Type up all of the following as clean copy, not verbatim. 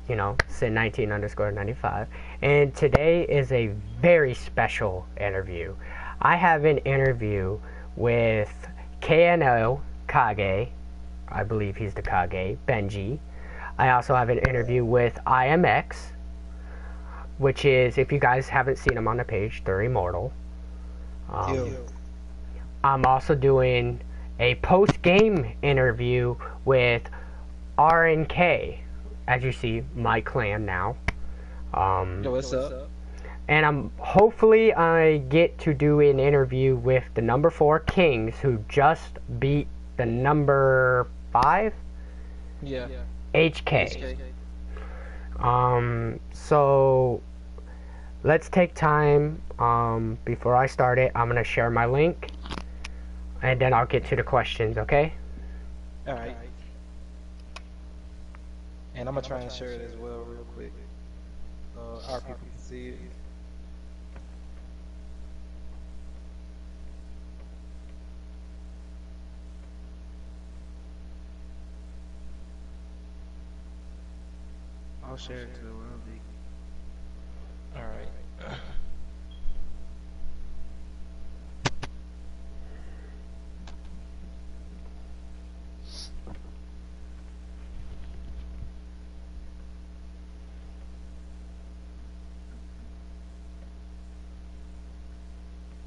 you know, Sin19_95. And today is a very special interview. I have an interview with KNO Kage. I believe he's the Kage, Benji. I also have an interview with IMX, which is, if you guys haven't seen him on the page, they're immortal. I'm also doing a post-game interview with RNk, as you see, my clan now. Yo, what's up? And hopefully I get to do an interview with the number 4 Kings, who just beat the number 5? Yeah. HK. So let's take time. Before I start it, I'm gonna share my link, and then I'll get to the questions. Okay? All right. And I'm gonna try and share it as well, real quick. Our people can see it. I'll share it to the world. All right.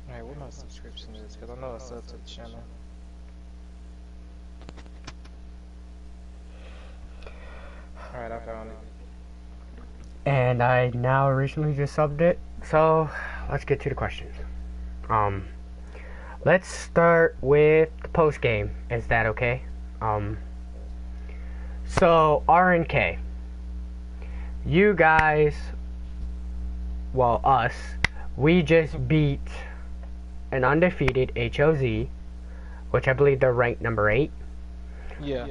Alright, what my subscription is, because I know it's up to the channel. Alright, I found it. And I now recently just subbed it, so let's get to the questions. Let's start with the post game. Is that okay? So RNk, you guys, well, us, we just beat an undefeated HOZ, which I believe they're ranked number 8. Yeah.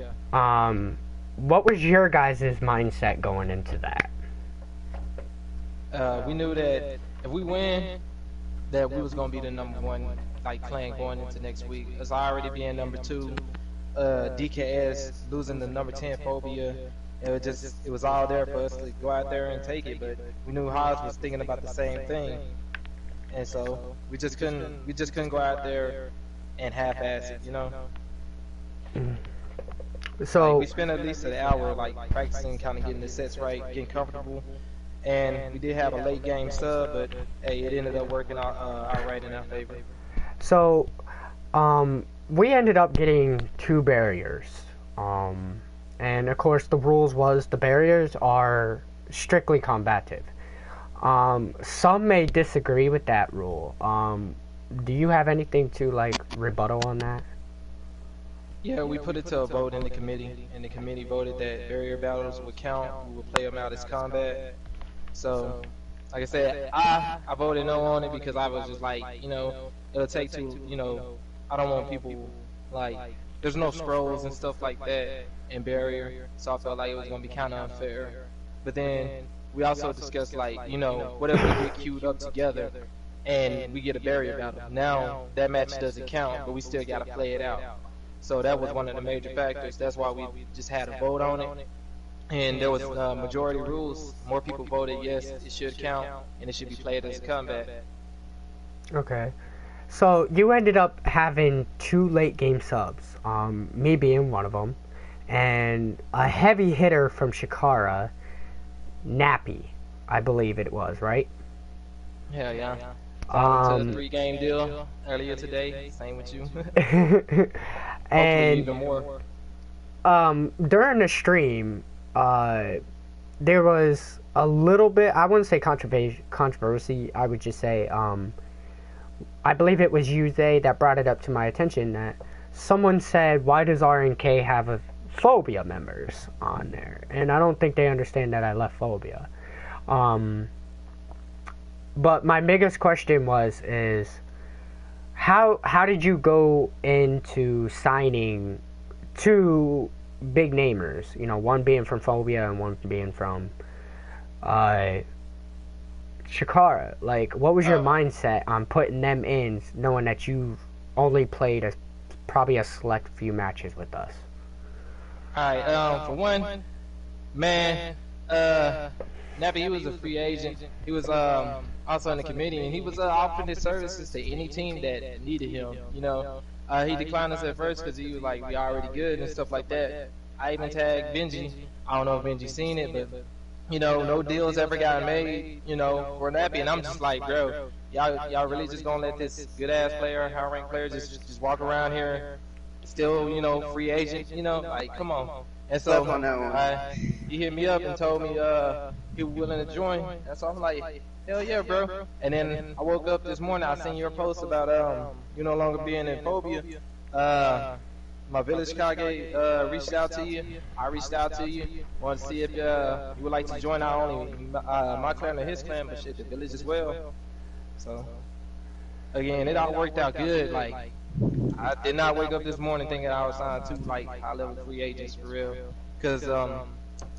What was your guys' mindset going into that? We knew that if we win, that we was gonna be the number 1 like clan going into next week. Us already being number 2, DKS losing the number 10 phobia. It was all there for us to go out there and take it. But we knew Haas was thinking about the same thing, and so we just couldn't go out there and half-ass it, you know. So like, we spent at least an hour like practicing, kind of getting the sets right, getting comfortable. And we did have a late game sub, but hey, it ended up working out right in our favor. So, we ended up getting 2 barriers. And of course the rules was the barriers are strictly combative. Some may disagree with that rule. Do you have anything to like rebuttal on that? Yeah, we put it to a vote in the committee, and the committee voted that barrier battles would count. We would play them out as combat. So, like I said, I voted no on it because I was just like, you know, it'll take too, you know, I don't want people, like, there's no scrolls and stuff like that in barrier, so I felt like it was going to be kind of unfair. But then we also discussed, like, you know, what if we get queued up together and we get a barrier battle? Now, that match doesn't count, but we still got to play it out. So that was one of the major factors. That's why we just had a vote on it. And there was majority rules. More people voted yes, it should count, and it should be played as a combat. Okay. So you ended up having 2 late game subs, me being one of them, and a heavy hitter from Shikara, Nappy, I believe it was, right? Yeah. Signed into a 3-game deal earlier today. Same with you. And even more. During the stream, there was a little bit, I wouldn't say controversy, I would just say, I believe it was Yuze that brought it up to my attention that someone said, why does RNk have a Phobia members on there? And I don't think they understand that I left Phobia. But my biggest question is how did you go into signing 2 big namers, you know, one being from Phobia and one being from Shikara? Like, what was your mindset on putting them in, knowing that you only played probably a select few matches with us? Alright, for one, man, uh, Nappy, he was a free agent. He was also in the committee, and he was offering his services to any team that needed him. He declined us at first because he was like, "We already good" and stuff like that. I even tagged Benji. I don't know if Benji seen it, but no deals ever got made. For Nappy, and I'm just like, bro, y'all really just gonna let this good ass player, high ranked player, just walk around here, still free agent? Like, come on. And so he hit me up and told me he was willing to join. And so I'm like, hell yeah, bro. And then I woke up this morning, I seen your post about you no longer being in phobia. My village Kage reached out to you. I reached out to you. Wanted to see if you would like to join not only my clan or his clan, but shit, the village as well. So again, it all worked out good. Like, I did not wake up this morning thinking I was signed to like high level free agents for real. Cause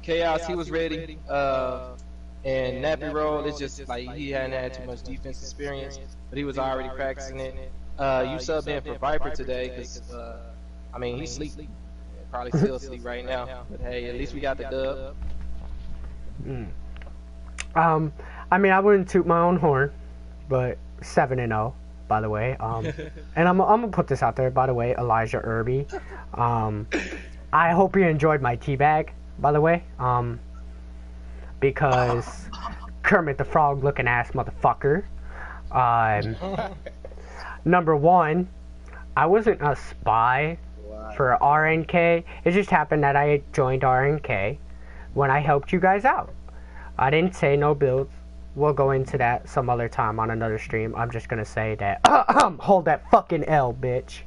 Chaos, he was ready. And Nappy Roll, it's just like he hadn't had too much defense experience, but he was already practicing it. You subbed in for Viper today, cause I mean, he's asleep. Probably still asleep right now. But hey, at least we got the dub. I mean, I wouldn't toot my own horn, but 7-0, by the way. And I'm gonna put this out there, by the way, Elijah Irby. I hope you enjoyed my teabag, by the way. Because Kermit the Frog looking ass motherfucker. Number one, I wasn't a spy for RNk. It just happened that I joined RNk when I helped you guys out. I didn't say no builds. We'll go into that some other time on another stream. I'm just gonna say that hold that fucking L, bitch.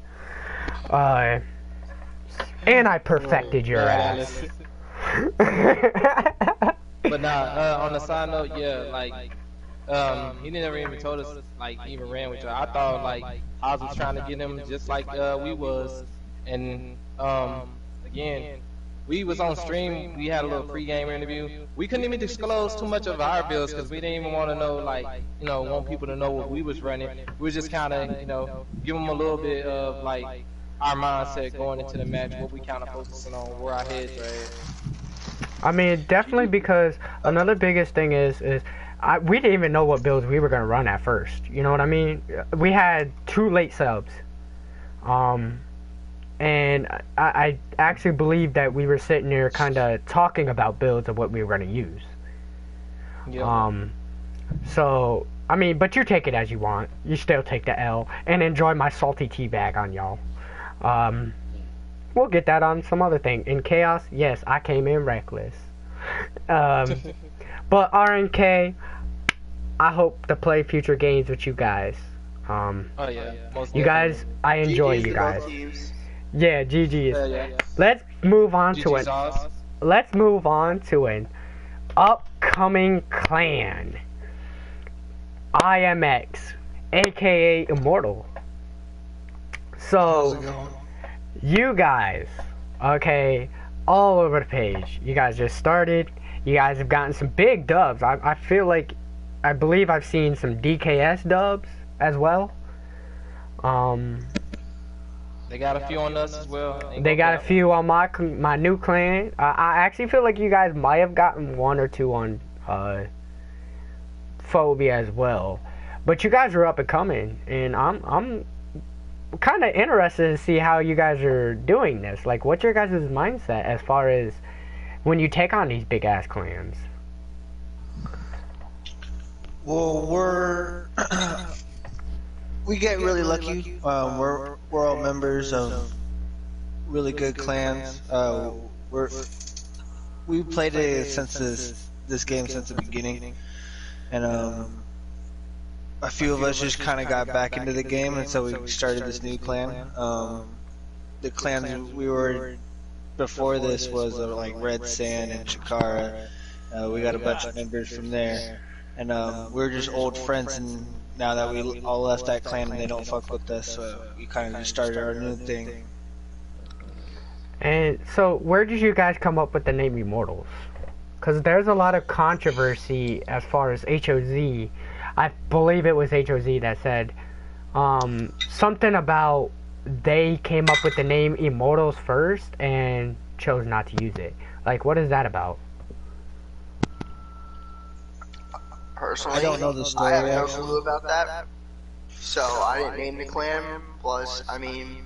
And I perfected your ass. But nah, on the side note, yeah, like he never even told us like he even ran with you. I thought like I was trying to get him just like we was. And again, we was on stream. We had a little pre-game interview. We couldn't even disclose too much of our builds because we didn't even want to know, like, want people to know what we was running. We was just kind of, give them a little bit of like our mindset going into the match, what we kind of focusing on, where our heads are at. I mean, definitely, because another biggest thing is we didn't even know what builds we were gonna run at first. You know what I mean? We had 2 late subs. And I actually believe that we were sitting there kind of talking about builds of what we were going to use. Yep. So, I mean, but you take it as you want. You still take the L and enjoy my salty tea bag on y'all. We'll get that on some other thing. In Chaos, yes, I came in reckless. But RNk, I hope to play future games with you guys. Oh yeah. You guys, I enjoy you guys. Yeah, GG's. Yeah. Let's move on to it. Oz. Let's move on to an upcoming clan. IMX, aka Immortal. So, you guys, okay, all over the page. You guys just started. You guys have gotten some big dubs. I feel like, I believe I've seen some DKS dubs as well. They got a few on us as well. They got a few on my new clan. I actually feel like you guys might have gotten 1 or 2 on Phobia as well. But you guys are up and coming, and I'm kind of interested to see how you guys are doing this. Like, what's your guys' mindset as far as when you take on these big ass clans? Well, we get really lucky. We're all members of really good clans. We played it since this game since the beginning, and a few of us just kind of got back into the game, and so we started this new clan. The clans we were before this was like Red Sand and Chikara. We got a bunch of members from there, and we're just old friends. And now that we all left that clan and they don't fuck with us, so we kind of just started our new thing. And so, where did you guys come up with the name Immortals? Because there's a lot of controversy as far as HOZ. I believe it was HOZ that said something about they came up with the name Immortals first and chose not to use it. Like, what is that about? Personally, I don't know the story. I have no actually. clue about that. So I didn't name the clan. Plus, I mean,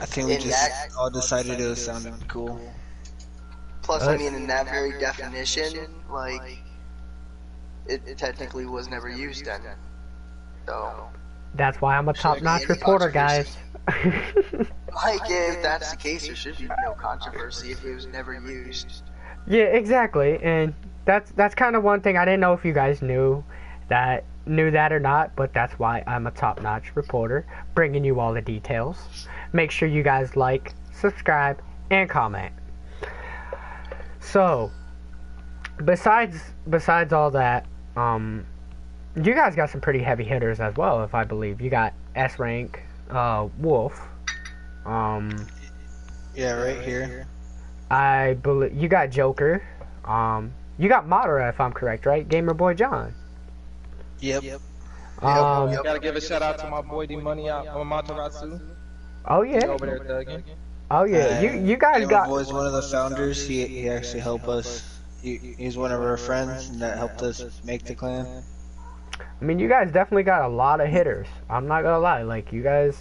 I think we in just that, all decided it sounded cool. in that very definition, like, it technically was never used then. So, That's why I'm a shouldn't be top-notch any reporter, guys. controversy. Like, if that's the case, there should be no controversy if it was never used. Yeah, exactly, and that's kind of one thing I didn't know if you guys knew that or not, but that's why I'm a top-notch reporter, bringing you all the details. Make sure you guys like, subscribe, and comment. So, besides all that, you guys got some pretty heavy hitters as well, if I believe. You got RNk, Wolf. Yeah, right here. I believe you got Joker. You got Madara, if I'm correct, right? Gamer Boy John. Yep. Gotta give a shout out to my boy D Money out on Mataratsu. Oh He yeah. over there thugging. Oh yeah. You guys Gamer got. Boy's one of the founders. He actually helped us. He's one of our friends and that helped us make the clan. I mean, you guys definitely got a lot of hitters. I'm not gonna lie. Like you guys,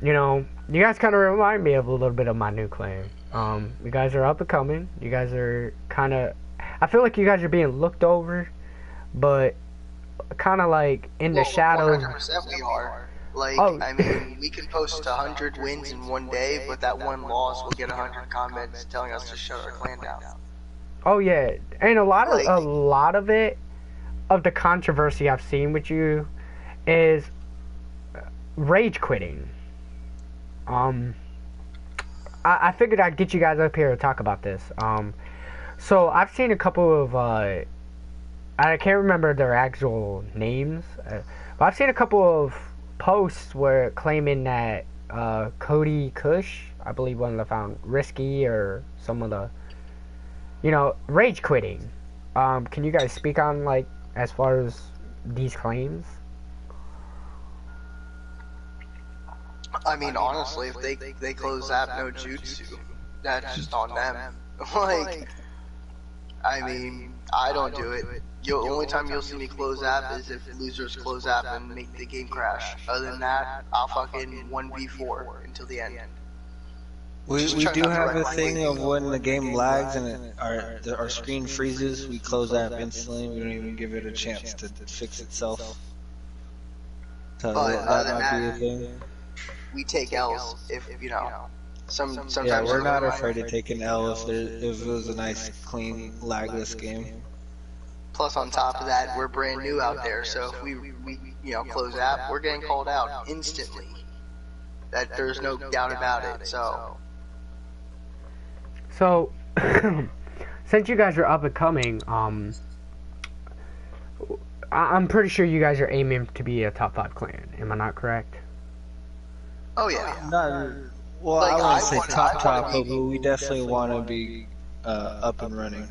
you guys kind of remind me of a little bit of my new clan. You guys are up and coming. You guys are kind of. I feel like you guys are being looked over, but kind of like in the shadows. 100% we are. Like, Oh. I mean, we can post 100 wins in one day, but that one loss will get 100 comments telling us to shut our clan down. Oh yeah, and a lot Like- of it, of the controversy I've seen with you, is rage quitting. I figured I'd get you guys up here to talk about this. So I've seen a couple of I can't remember their actual names, but I've seen a couple of posts where claiming that Cody Kush, I believe one of the found Risky or some of the, rage quitting. Can you guys speak on like as far as these claims? I mean, honestly, if they close that no jutsu, that's just on them. Like, I mean, I don't do it. The only time you'll see me close app is if losers close app and make the game crash. Other than that, I'll fucking 1v4 until the end. We Just try do not to have a wreck my thing game. of when the game lags and our screen freezes, we close that instantly. We don't even give it a chance to fix itself. So But that other than might be a that, thing. we take L's if sometimes. Yeah, we're I not don't afraid to mind. take an L if it was a nice, clean, lagless game. Plus, on top of that, we're brand new out there, so if we close app, we're getting called out instantly. That there's no doubt about it. So, since you guys are up and coming, I'm pretty sure you guys are aiming to be a top 5 clan. Am I not correct? Oh yeah. Well, Like, I I wouldn't say wanna top, be- but we definitely want to be up and running.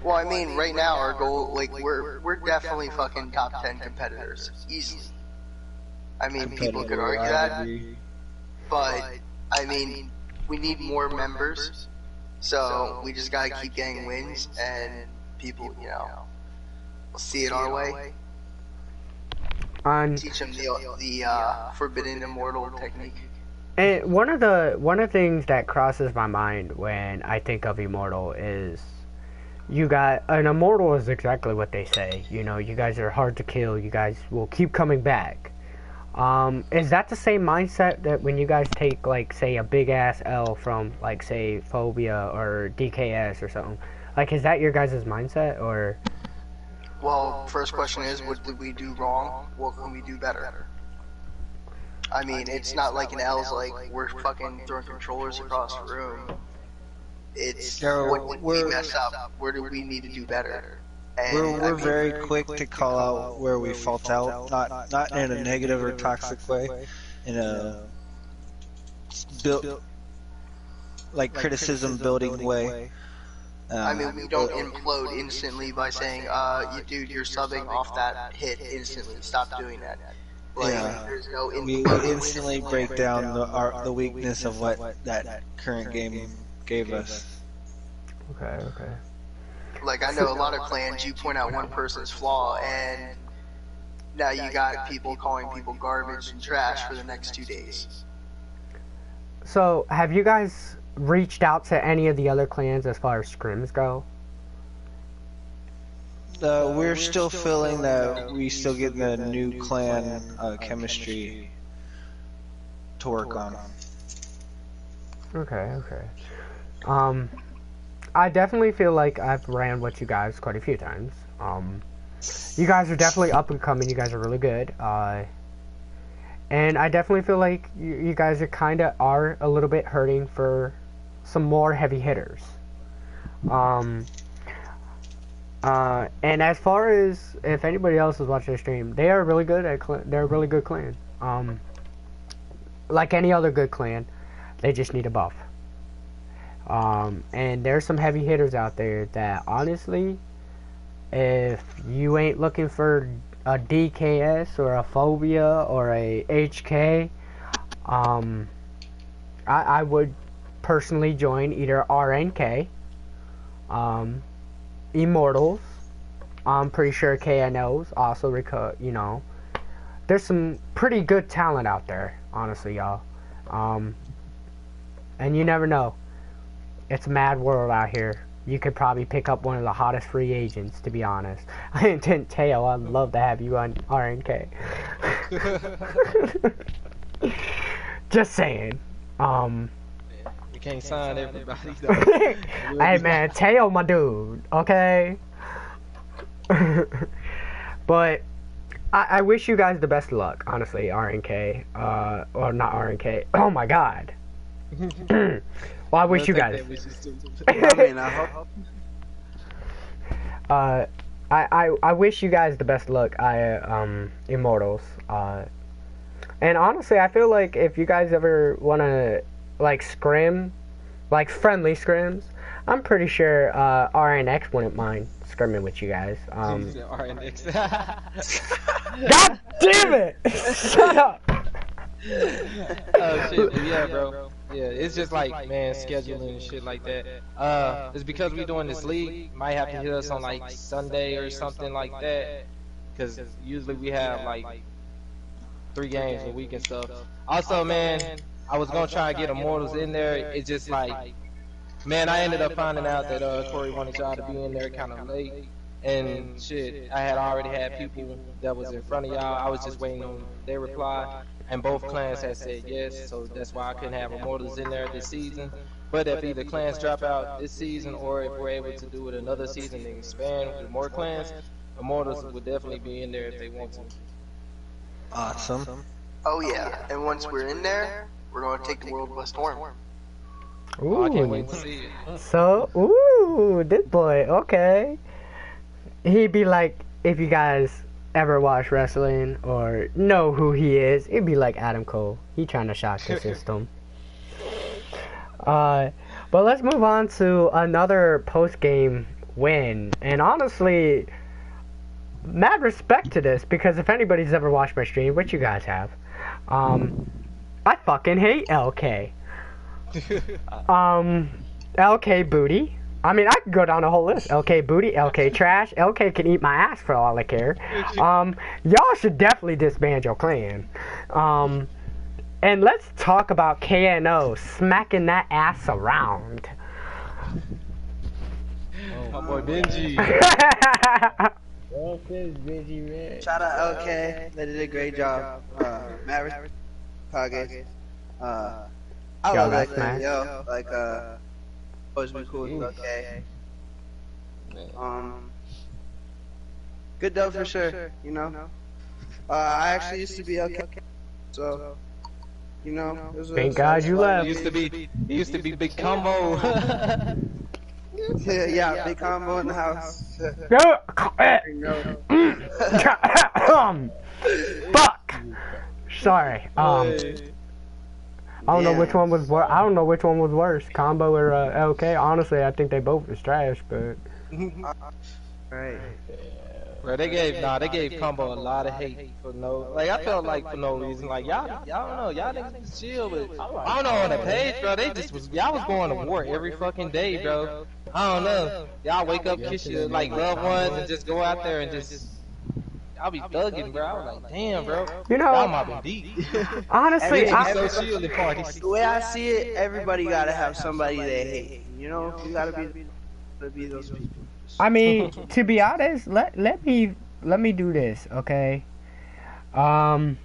Well, I mean, right now our goal, like, we're definitely fucking top 10 competitors, easily. I mean, people could argue that, but I mean, we need more members, so we just gotta keep getting wins, and people, will see it our way. On Teach them the forbidden immortal technique. And one of the things that crosses my mind when I think of Immortal is you got an Immortal is exactly what they say. You guys are hard to kill. You guys will keep coming back. Is that the same mindset that when you guys take like say a big ass L from like say Phobia or DKS or something? Like is that your guys' mindset or? Well, first question is, what did we do wrong? What can we do better? I mean, it's not like an L's like we're fucking throwing controllers across the room. It's what did we mess up? Where do we need to do better? And We're very quick to call out where we fault out, not in a negative or toxic way, in a like criticism building way. I mean, we don't implode instantly by saying, dude, you're subbing off that hit instantly. Stop doing that. Like, Yeah. there's no We instantly break down the weakness of what that current game gave us. Okay. Like, I know a lot of clans, you point out one person's flaw, and now you got people calling people garbage and trash for the next 2 days. So, have you guys reached out to any of the other clans as far as scrims go? We're still feeling that we still get the new clan chemistry to work on. Okay. I definitely feel like I've ran with you guys quite a few times. You guys are definitely up and coming. You guys are really good. And I definitely feel like you guys are a little bit hurting for some more heavy hitters. And as far as if anybody else is watching the stream, they are really good at they're a really good clan. Like any other good clan, they just need a buff. And there's some heavy hitters out there that honestly, if you ain't looking for a DKS or a Phobia or a HK, I would personally join either RNk, Immortals. I'm pretty sure KNOs also, you know, there's some pretty good talent out there, honestly, y'all. And you never know. It's a mad world out here. You could probably pick up one of the hottest free agents, to be honest. I didn't tell. I'd love to have you on RNk. Just saying. You can't sign everybody though. Hey man, Teo my dude, okay? But I wish you guys the best of luck, honestly, RNk. Or not RNk. Oh my god. Well, I wish you guys. I mean, I hope. I wish you guys the best of luck. Immortals. And honestly, I feel like if you guys ever wanna like scrim, like friendly scrims, I'm pretty sure RNx wouldn't mind scrimming with you guys. RNX. God damn it! Shut up. Oh shit, but yeah, bro. Yeah, it's just like, man, scheduling and shit like that. It's because we doing this league. Might have to hit us on like Sunday or something like that. Cause usually we have like 3 games a week and stuff. Also, man, I was gonna try and get Immortals in there. It's just like, man, I ended up finding out that Corey wanted y'all to be in there kind of late. And shit, I had already had people that was in front of y'all. I was just waiting on their reply. And both clans had said yes, so that's why I couldn't have Immortals in there this season. But if either clans drop out this season, or if we're able to do it another season and expand with more clans, Immortals would definitely be in there if they want to. Awesome. Oh yeah, and once we're in there, we're gonna take the world by storm. Oh, I can't wait Ooh. to see it. So, ooh, this boy, okay. He'd be like, if you guys ever watch wrestling or know who he is, it'd be like Adam Cole. He trying to shock the system. But let's move on to another post-game win. And honestly, mad respect to this, because if anybody's ever watched my stream, which you guys have, I fucking hate LK. LK booty. I mean, I could go down a whole list. LK booty, LK trash, LK can eat my ass for all I care. Y'all should definitely disband your clan. And let's talk about KNO smacking that ass around. My boy Benji. Shout out LK, they did a great job. Maverick, Kage. I love that clan, yo. Like, always been cool with LK. Good dub for sure, you know. I actually used to be LK, so, you know. It was Thank God you left. It used to be Big Combo. Yeah, big combo in the house. Fuck. Sorry. I don't know which one was worse. I don't know which one was worse, Combo or LK. Honestly, I think they both was trash, but. Right. Bro, they gave Combo a lot of hate for no, like, I felt like for no reason, like, y'all don't know, y'all niggas chill, but I don't know, on the page, bro, y'all was going to war every fucking day, bro, I don't know. Y'all wake up, kiss your like loved ones, and just go out there and just. I'll be thugging, bro. I was like, damn, bro. You Y'all know, mobbing deep. honestly, It be I, so chill at parties. The way I see it, everybody gotta have somebody they hate. You know, you gotta be those people. I mean, to be honest, let me do this, okay? I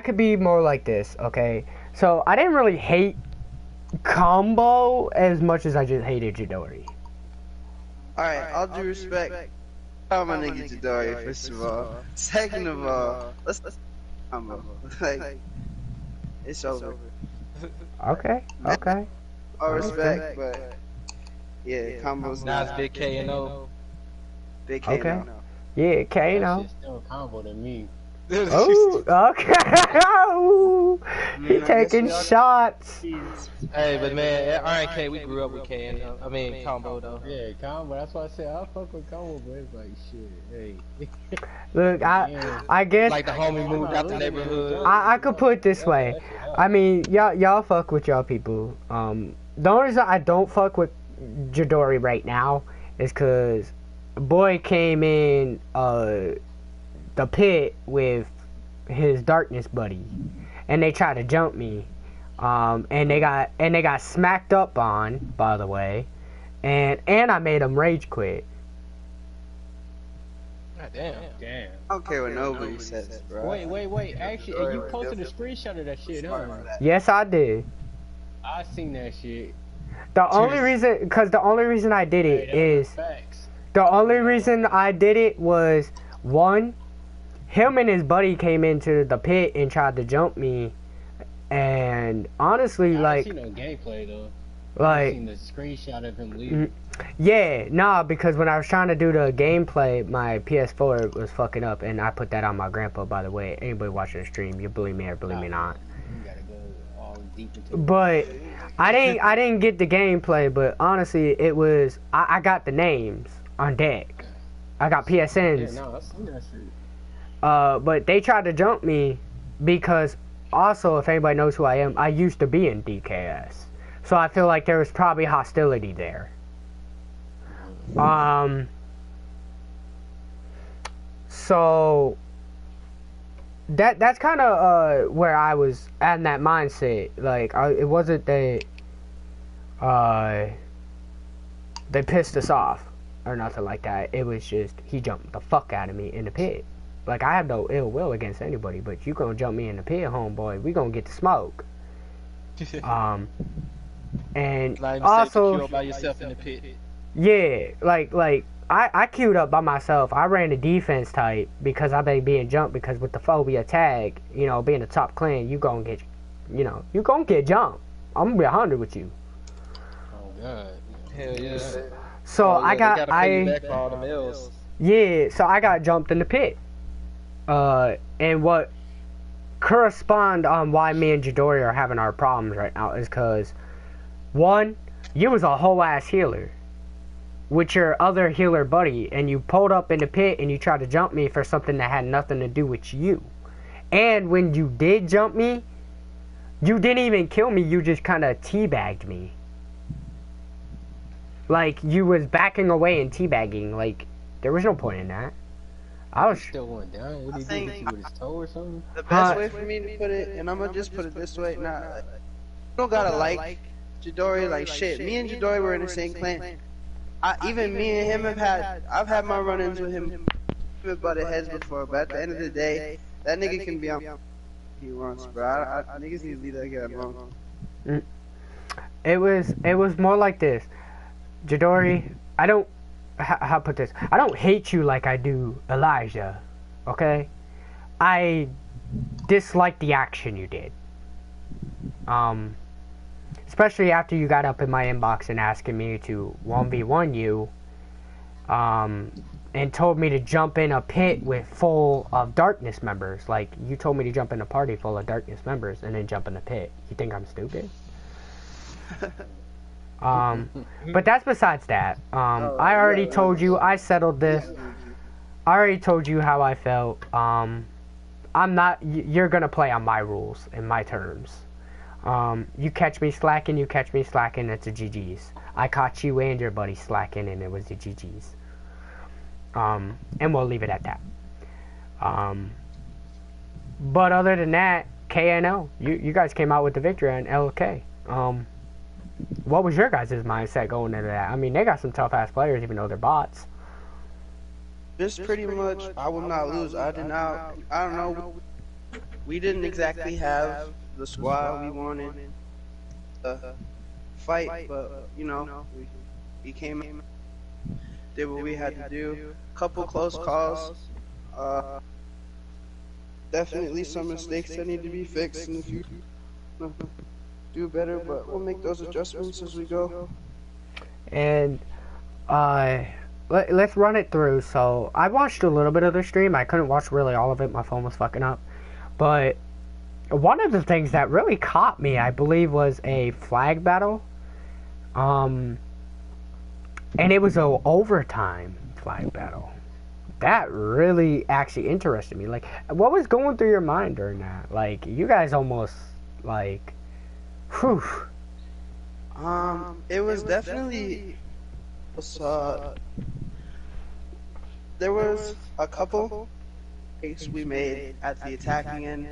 could be more like this, okay? So I didn't really hate Combo as much as I just hated Jidori. Alright, all due respect. I'm a nigga Jidori, first of all. Second of all, let's Combo. Like, it's over. Okay. All respect, but yeah, Combo's Now not it's Big K and O. big K. Okay. No. Yeah, Kano. Shit's still Combo to me. Oh, okay. Ooh, he taking shots. Hey, but man, at RNK, we grew up with K and I mean Combo though. Yeah, Combo. That's why I said I fuck with Combo, but it's like shit. Hey. Look, I guess Like the homie moved out the neighborhood. I could put it this way. I mean, y'all fuck with y'all people. The only reason I don't fuck with Jidori right now is cause boy came in the pit with his darkness buddy, and they tried to jump me, and they got smacked up on, by the way, and I made them rage quit. God damn. Damn. I don't care what nobody says, bro. Wait. Actually, and you posted a screenshot of that shit, huh? Yes, I did. I seen that shit. The only reason I did it is Facts. the only reason I did it was one. Him and his buddy came into the pit and tried to jump me, and honestly, I like, seen no gameplay though. I like, seen the screenshot of him leaving. yeah, nah, because when I was trying to do the gameplay, my PS4 was fucking up, and I put that on my grandpa, by the way. Anybody watching the stream, you believe me or believe me not. You gotta go all deep into it. But I didn't get the gameplay, but honestly, it was, I got the names on deck. I got PSNs. Yeah, no, I seen that shit. But they tried to jump me because also, if anybody knows who I am, I used to be in DKS. So I feel like there was probably hostility there. So that's kind of where I was at in that mindset. Like, it wasn't that they pissed us off or nothing like that. It was just he jumped the fuck out of me in the pit. Like, I have no ill will against anybody, but you gonna jump me in the pit, homeboy. We gonna get the smoke. And Like also, you by yourself in the pit. yeah, like I queued up by myself. I ran the defense type because I've been being jumped because with the phobia tag, you know, being a top clan, you gonna get jumped. I'm gonna be 100 with you. Oh god. Hell yeah. So Oh, yeah, I they gotta pay you back for all them L's. yeah, so I got jumped in the pit. And what correspond on why me and Jidori are having our problems right now is because, one, you was a whole ass healer with your other healer buddy, and you pulled up in the pit and you tried to jump me for something that had nothing to do with you. And when you did jump me, you didn't even kill me, you just kind of teabagged me. Like, you was backing away and teabagging. Like, there was no point in that. I was Still went down. What did he do? Hit you with his toe or something? The best way for me to put it, and I'm gonna just put it this way, you don't gotta like Jidori like shit. Me and Jidori were in the same clan. Even me and him I've had my run-ins with him. We've butted heads before, but at the end of the day, that nigga can be on he wants, bro. I niggas need to leave that guy alone. It was more like this. Jidori, I don't how put this. I don't hate you like I do Elijah. Okay? I dislike the action you did. Especially after you got up in my inbox and asking me to 1v1 you, and told me to jump in a pit with full of darkness members. Like, you told me to jump in a party full of darkness members and then jump in the pit. You think I'm stupid? But that's besides that. I already told you, I settled this. I already told you how I felt. You're gonna play on my rules and my terms. You catch me slacking, it's a GG's. I caught you and your buddy slacking, and it was the GGs. And we'll leave it at that. But other than that, KNO, you guys came out with the victory on LK. What was your guys' mindset going into that? I mean, they got some tough-ass players, even though they're bots. Just pretty much, I will not lose. I don't know. We didn't exactly have the squad we wanted to fight, but, you know, we came in, did what we had to do. Couple close calls. Definitely some mistakes that need to be fixed in the future. Do better, but we'll make those adjustments as we go. And let's run it through. So I watched a little bit of the stream. I couldn't watch really all of it. My phone was fucking up. But one of the things that really caught me, I believe, was a flag battle. And it was an overtime flag battle. That really actually interested me. Like, what was going through your mind during that? Like, you guys almost, like, whew. It was definitely, there was a couple mistakes we made at the attacking end,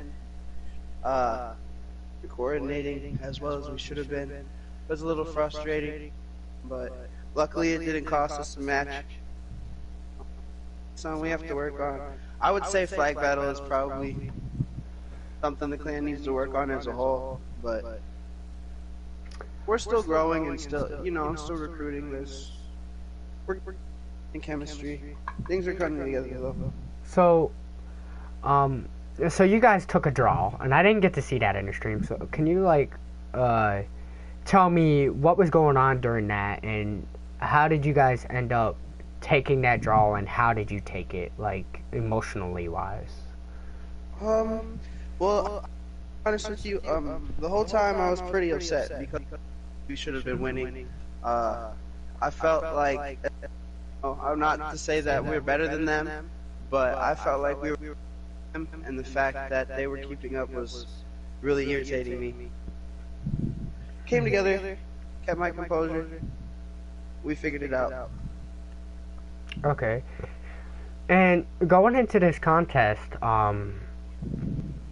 coordinating as well as we should have been. It was a little frustrating, but luckily it didn't cost us a match. Something we have to work on. I would say flag battle is probably something the clan needs to work on as a whole, but we're still growing and still, you know, I'm still recruiting this. We're in chemistry. Things are coming together though. So, so you guys took a draw, and I didn't get to see that in the stream. So can you like, tell me what was going on during that, and how did you guys end up taking that draw, and how did you take it, like, emotionally wise? Well, honest with you, the whole time I was pretty upset because we should have been winning. I felt like, I'm not to say that we're better than them, but I felt like we were, and the fact that they were keeping up was really irritating me. Came together, kept my composure, we figured it out. Okay. And going into this contest, I'm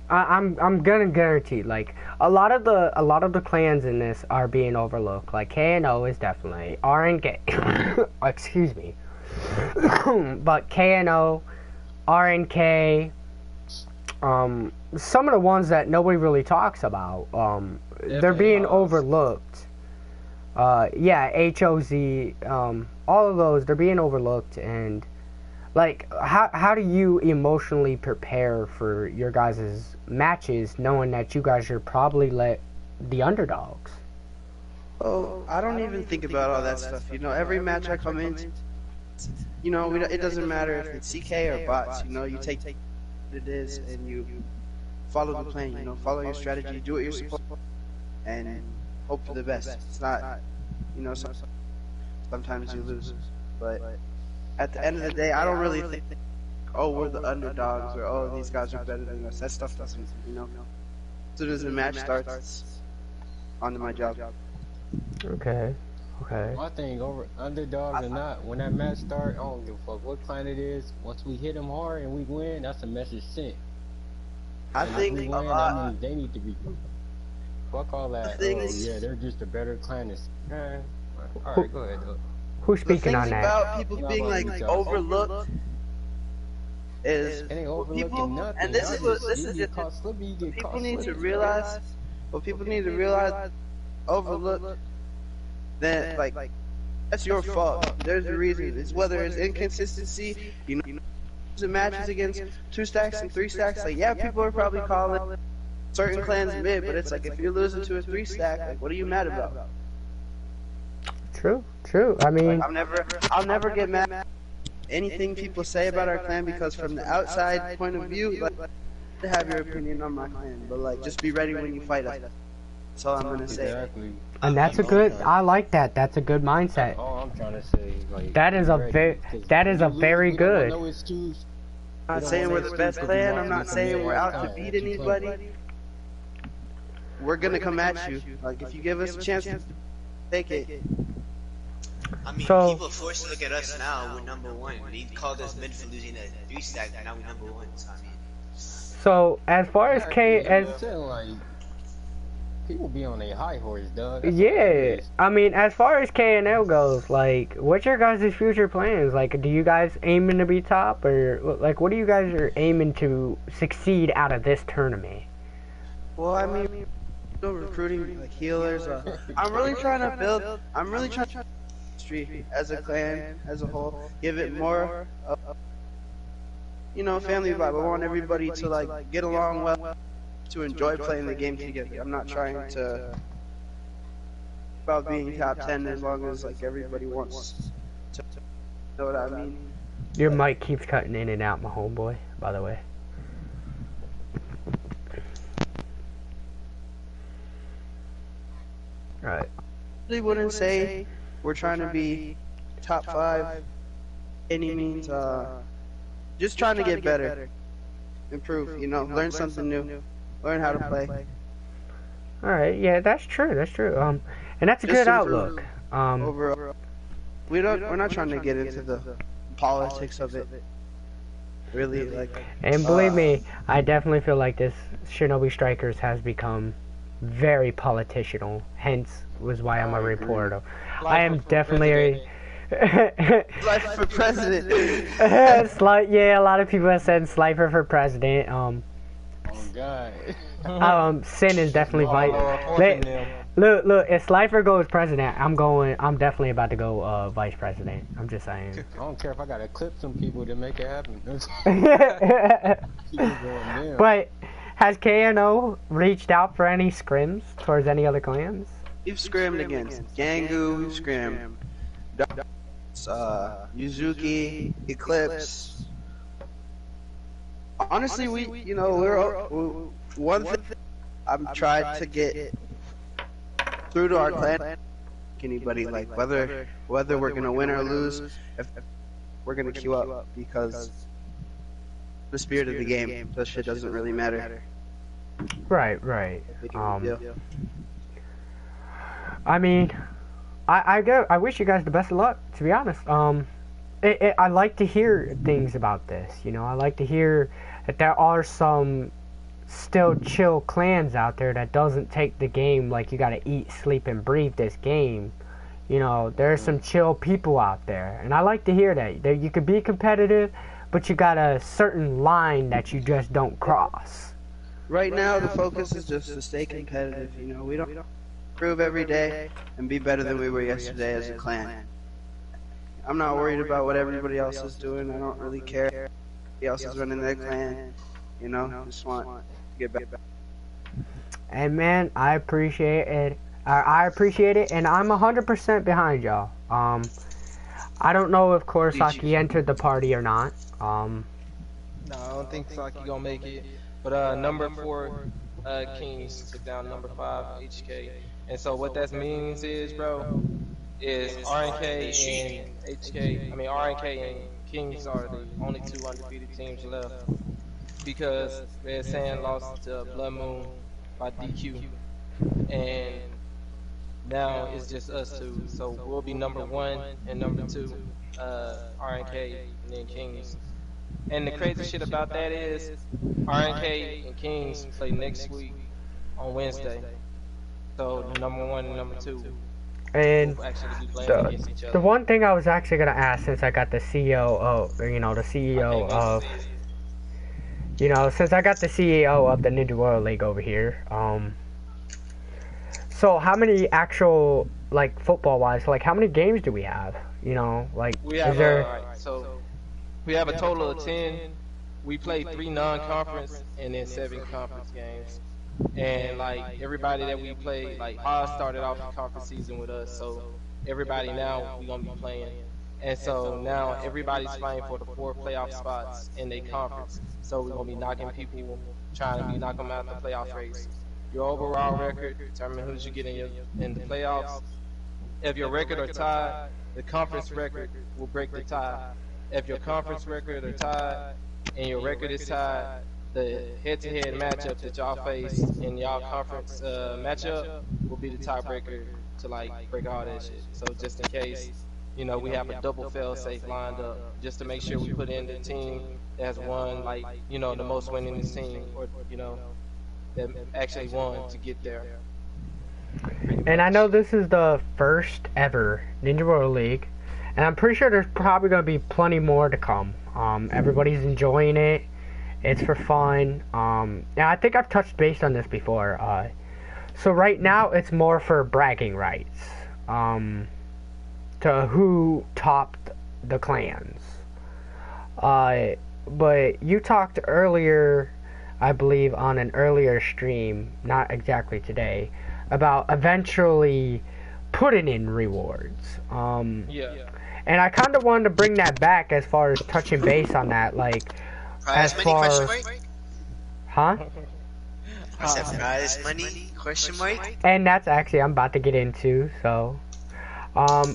gonna guarantee, like, a lot of the clans in this are being overlooked. Like, KNO is definitely RNk. Excuse me. But KNO, RNk, some of the ones that nobody really talks about, they're being overlooked. Yeah, HOZ, all of those, they're being overlooked. And like, how do you emotionally prepare for your guys' matches, knowing that you guys are probably the underdogs? Oh, I don't even think about all that stuff. You know, every match I come in, you know, it doesn't matter if it's CK or bots. You know, you take what it is and you follow the plan. You know, follow your strategy, do what you're supposed to, and hope for the best. It's not, you know, sometimes you lose, but at the end of the day, I don't really think, oh, we're the underdogs, or oh, these guys are better than us. That stuff doesn't, you know. As soon as the match starts, it's on to my job. Okay. Okay. My thing, over underdogs or not, when that match starts, I don't give a fuck what clan it is. Once we hit them hard and we win, that's a message sent. I And think if we win, that means they need to be. Fuck all that. Oh yeah, they're just a better clan. Alright, go ahead, though. Who's speaking on that? About people being like overlooked is It ain't overlooking people, nothing. and this is what this You is get it. caught slipping, you get People caught need to slipping. realize. What people need to realize, overlook. Then like that's your fault. There's a reason. It's whether it's inconsistency. You know, losing matches against 2 stacks and 3 stacks. Like, yeah, people are probably calling certain clans mid, but it's like, if you're losing to a 3 stack, like, what are you mad about? True. I mean, I'll never get mad at anything people say about our clan, because from the outside point of view, like, to have your opinion on my clan, but like, just be ready when you fight us. That's all I'm gonna say. Exactly. and that's a good. I like that. That's a good mindset. All I'm trying to say, like, That is a very good. No excuse. I'm not saying we're the best clan. I'm not saying we're out to beat anybody. We're gonna come at you. Like, if you give us a chance to take it, I mean, So- people are forced to look at us now. We're number one. They called us mid for losing a 3-stack, but now we're number one. So I mean, So as far as K as I'm saying, like, people be on their high horse, dog. That's all yeah, it is. I mean, as far as KNL goes, like, what's your guys' future plans? Like, do you guys aiming to be top, or like, what do you guys are aiming to succeed out of this tournament? Well, I mean, still recruiting like healers. I'm really trying to build. I'm really trying to street as a clan, as a whole, give it more, family vibe. I want everybody to like get along well, to enjoy playing the game together. I'm not trying to about being top 10 as long as like everybody wants to know what I mean. Your mic keeps cutting in and out, my homeboy. By the way. Right. Really wouldn't say we're trying to be top 5 any means. Just trying to get better, improve. Learn something new, learn how to play. All right. Yeah, that's true. That's true. And that's a Just good to outlook. Overall, we're not trying to get into the politics of it. Really, like. And believe me, I definitely feel like this Shinobi Strikers has become very political. Hence, was why I'm a reporter. I am definitely. Life for president. Yeah, a lot of people have said Slifer for president. Oh God. Sin is definitely vice. Look, if Slifer goes president, I'm definitely about to go vice president. I'm just saying. I don't care if I gotta clip some people to make it happen. People going down. But has KNO reached out for any scrims towards any other clans? We've scrimmed against Gangu. We've scrimmed. Yuzuki, Eclipse. Honestly, we're one thing I'm trying to get through to our clan. Anybody like whether we're gonna win or lose, if we're gonna queue up because the spirit of the game. That shit doesn't really matter. Right. I mean, I wish you guys the best of luck. To be honest, I like to hear things about this. I like to hear that there are some still chill clans out there that doesn't take the game like you gotta eat, sleep, and breathe this game. There are some chill people out there, and I like to hear that you could be competitive, but you got a certain line that you just don't cross. Right now, the focus is just to stay competitive. We don't improve every day and be better than we were yesterday as a clan. I'm not worried about what everybody else is doing. I don't really care. Everybody else is running their clan. Just want to get back. And man, I appreciate it. I appreciate it, and I'm 100% behind y'all. I don't know if Kurosaki entered the party or not. No, I don't think Saki gonna make it. But number 4, Kings took down number 5, HK. And so what that means is, bro, is RNk and HK. I mean, RNk and Kings are the only 2 undefeated teams left because Red Sand lost to Blood Moon by DQ, and now it's just us 2. So we'll be number 1 and number 2, RNk and then Kings. And the crazy shit about that is RNk and Kings play next week on Wednesday. So number 1 and number 2 And will actually be playing against each other. the one thing I was actually gonna ask, since I got the CEO of the CEO of the Ninja World League over here, so how many actual, like, football-wise, like, how many games do we have? We have, is there... so we have a total of 10. We play 3 non-conference and then 7 conference games. And, like, everybody that we play, like, Haas started off the conference season with us, so everybody now we gonna be playing. And so now everybody's fighting for the 4 playoff spots in their conference. So we're gonna be knocking people, trying to knock them out the playoff race. Your overall record determine who you get in the playoffs. If your record are tied, the conference record will break the tie. If your conference record are tied and your record is tied, the head-to-head matchup that y'all face in y'all conference matchup will be the tiebreaker to, like, break all that shit. So just in case you know, we have a double fail safe lined up just to make sure we put in the team that's won, like, you know, the most winningest team, or, you know, that actually won to get there. And I know this is the first ever Ninja World League, and I'm pretty sure there's probably going to be plenty more to come. Everybody's enjoying it. It's for fun. And I think I've touched base on this before. So right now it's more for bragging rights. To who topped the clans. But you talked earlier, I believe on an earlier stream, not exactly today, about eventually putting in rewards. Yeah. And I kind of wanted to bring that back as far as touching base on that, like, Prize money, question mark? Huh? I said prize money, question mark? And that's actually I'm about to get into, so.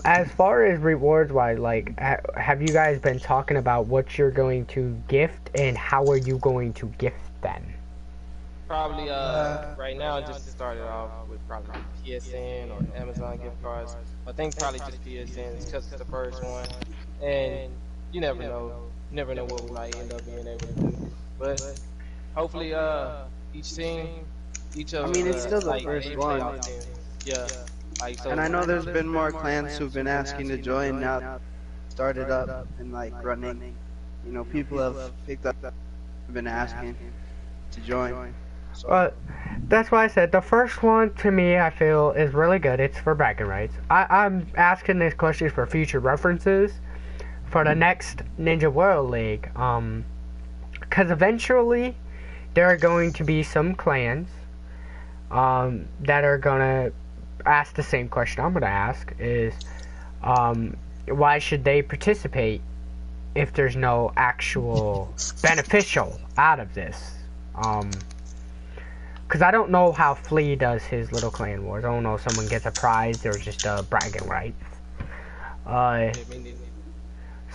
As far as rewards wise, like, have you guys been talking about what you're going to gift and how are you going to gift them? Probably, right now, just started off with probably PSN or Amazon gift cards. I think probably just PSN because it's the first one. And you never know. You never know what we might end up being able to do. But hopefully, each team, each of I mean, it's still the like, first one. Yeah. Like, so And I know there's been more clans who've been asking to join now, started up and like running. You know, people have picked up, been asking to join. So. Well, that's why I said the first one to me I feel is really good. It's for bragging rights. I'm asking these questions for future references for the next Ninja World League. Because eventually there are going to be some clans that are gonna ask the same question I'm gonna ask is why should they participate if there's no actual beneficial out of this? Because I don't know how Flea does his little clan wars. I don't know if someone gets a prize or just bragging rights.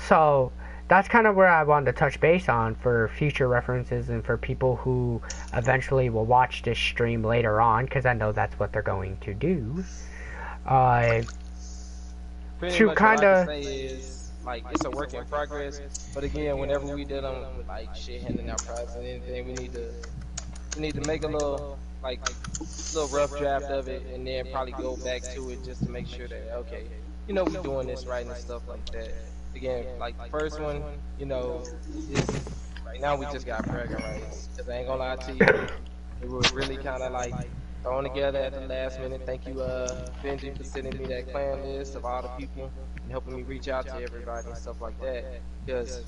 So that's kind of where I wanted to touch base on for future references and for people who eventually will watch this stream later on, because I know that's what they're going to do. To kind of like, it's a work in progress, but again, whenever we did them with like shit handing out prizes and anything, we need to make a little rough draft of it, and then probably go back to it just to make sure that, okay, you know, we're doing this right and stuff like that. Again, like the first one, you know, right now we just got bragging rights. Cause I ain't gonna lie to you, it was really kind of like thrown together at the last minute. Thank you, Benji, for sending me that clan list of all the people and helping me reach out to everybody and stuff like that. Cause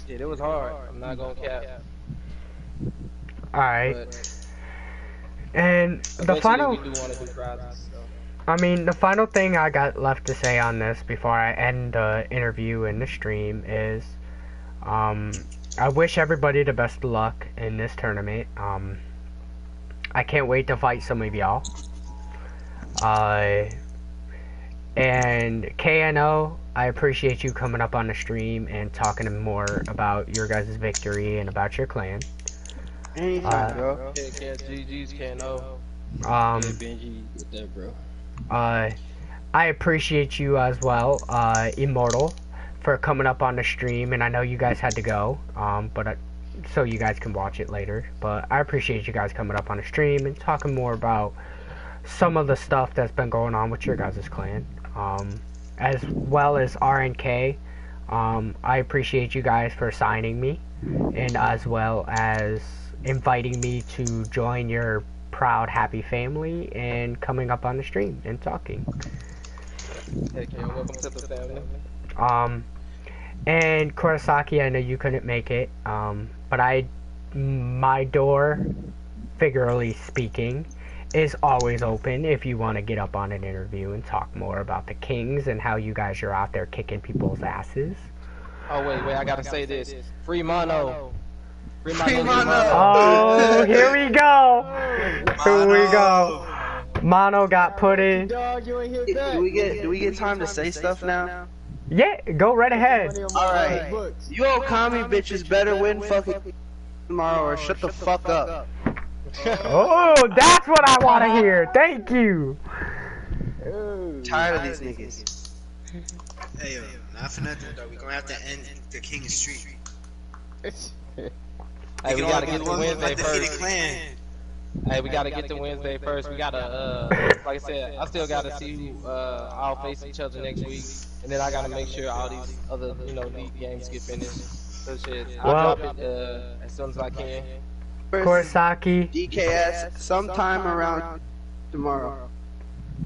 it was hard. I'm not gonna cap. Alright. And the final... I mean, the final thing I got left to say on this before I end the interview and the stream is, I wish everybody the best of luck in this tournament. I can't wait to fight some of y'all. And KNO, I appreciate you coming up on the stream and talking more about your guys' victory and about your clan. Anytime, bro. GG's KNO. Benji, with that, bro. I appreciate you as well, Immortal, for coming up on the stream, and I know you guys had to go, but so you guys can watch it later. But I appreciate you guys coming up on the stream and talking more about some of the stuff that's been going on with your guys' clan, as well as RNk. I appreciate you guys for signing me, and as well as inviting me to join your proud, happy family and coming up on the stream and talking. Heck yeah, welcome to the family. And Kurosaki, I know you couldn't make it, but my door, figuratively speaking, is always open if you want to get up on an interview and talk more about the Kings and how you guys are out there kicking people's asses. Oh wait, I gotta say this. Free Mono. Free Mono. Oh, here we go. Here we go. Mono got put in. Dog, you ain't hit that. Do we get time to say stuff now? Yeah, go right ahead. Alright. You Okami bitches better win fucking tomorrow or shut the fuck up. Oh, that's what I want to hear. Thank you. Tired of these niggas. Hey yo, not for nothing though. We gonna have to end the King streak. Hey, we gotta get to Wednesday undefeated first. clan. Hey, we gotta get to Wednesday first. We gotta, like I said, I still gotta see who all face each other next week, and then I gotta make sure all these other, league games get finished. So shit, I'll drop it as soon as I can. Kurosaki. DKS sometime around tomorrow.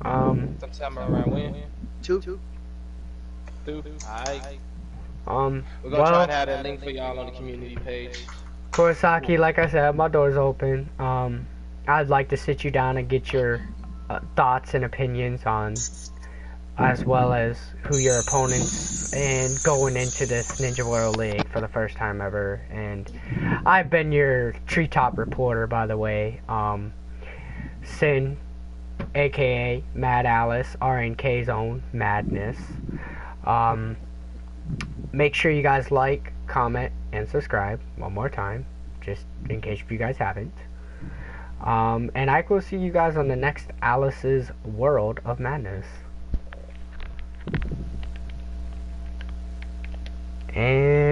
Sometime around when? 2. Alright. Well, We're gonna try and have that link for y'all on the community page. Kurosaki, like I said, my door's open. I'd like to sit you down and get your thoughts and opinions on, as well as who your opponents and going into this Ninja World League for the first time ever. And I've been your treetop reporter, by the way. Sin, aka Mad Alice, RNK Zone Madness. Make sure you guys like, comment, and subscribe one more time, just in case you guys haven't. And I will see you guys on the next Alice's World of Madness.